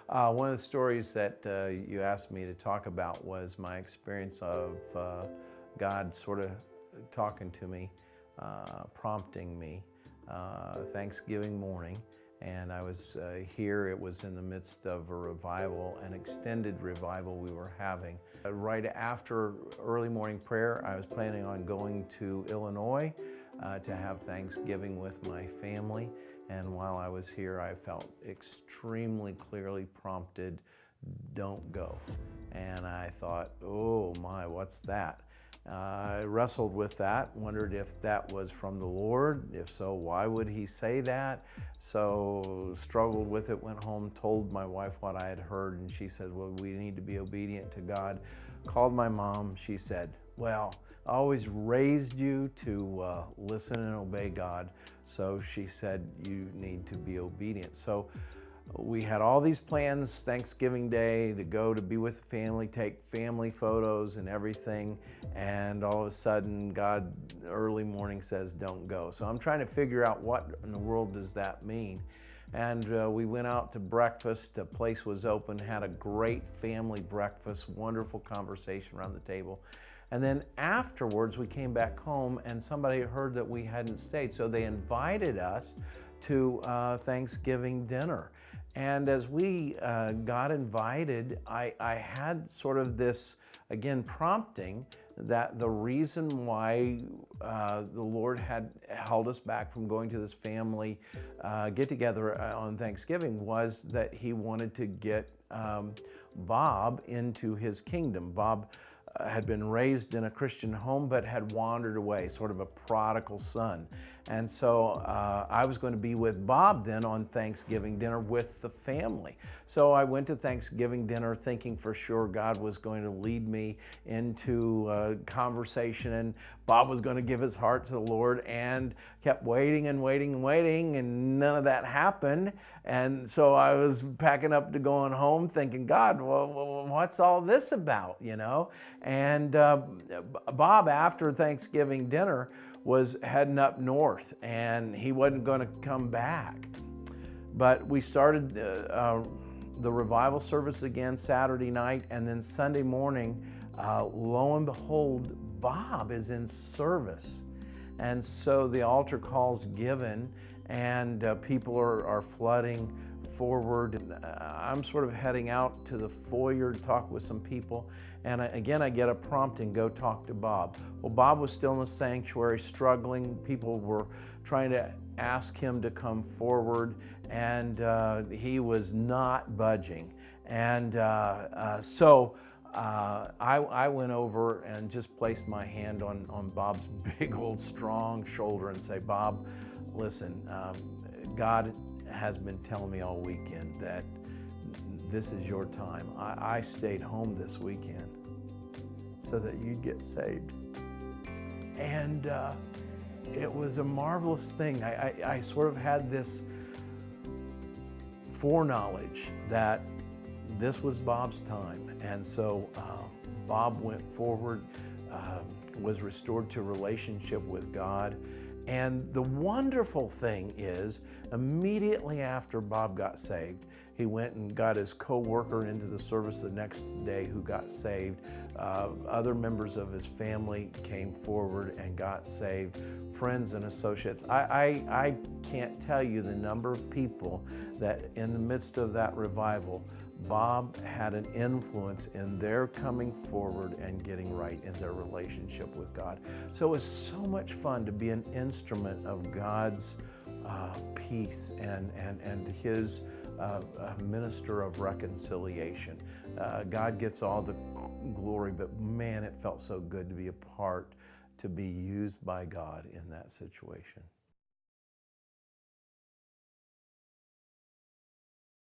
One of the stories that you asked me to talk about was my experience of God sort of talking to me, prompting me, Thanksgiving morning. And I was here, it was in the midst of a revival, an extended revival we were having. Right after early morning prayer, I was planning on going to Illinois to have Thanksgiving with my family. And while I was here, I felt extremely clearly prompted, don't go. And I thought, oh my, what's that? I wrestled with that, wondered if that was from the Lord. If so, why would he say that? So struggled with it, went home, told my wife what I had heard, and she said, well, we need to be obedient to God. Called my mom, she said, well, I always raised you to listen and obey God. So she said, you need to be obedient. So we had all these plans Thanksgiving Day to go to be with the family, take family photos and everything. And all of a sudden, God early morning says, don't go. So I'm trying to figure out what in the world does that mean. And we went out to breakfast. The place was open, had a great family breakfast, wonderful conversation around the table. And then afterwards, we came back home and somebody heard that we hadn't stayed. So they invited us to Thanksgiving dinner. And as we got invited, I had sort of this, again, prompting that the reason why the Lord had held us back from going to this family get-together on Thanksgiving was that he wanted to get Bob into his kingdom. Bob had been raised in a Christian home but had wandered away, sort of a prodigal son. And so I was going to be with Bob then on Thanksgiving dinner with the family. So I went to Thanksgiving dinner thinking for sure God was going to lead me into a conversation and Bob was going to give his heart to the Lord, and kept waiting and waiting and waiting, and none of that happened. And so I was packing up to going home thinking, God, well, what's all this about, you know? And Bob, after Thanksgiving dinner, was heading up north and he wasn't going to come back. But we started the revival service again Saturday night, and then Sunday morning, lo and behold, Bob is in service. And so the altar call's given and people are flooding forward. I'm sort of heading out to the foyer to talk with some people. And again, I get a prompting, go talk to Bob. Well, Bob was still in the sanctuary struggling. People were trying to ask him to come forward, and he was not budging. And so I went over and just placed my hand on Bob's big old strong shoulder and say, Bob, listen, God has been telling me all weekend that this is your time. I stayed home this weekend so that you'd get saved. And it was a marvelous thing. I sort of had this foreknowledge that this was Bob's time. And so Bob went forward, was restored to relationship with God. And the wonderful thing is, immediately after Bob got saved, he went and got his co-worker into the service the next day who got saved. Other members of his family came forward and got saved, friends and associates. I can't tell you the number of people that in the midst of that revival, Bob had an influence in their coming forward and getting right in their relationship with God. So it was so much fun to be an instrument of God's peace and his minister of reconciliation. God gets all the glory, but man, it felt so good to be a part, to be used by God in that situation.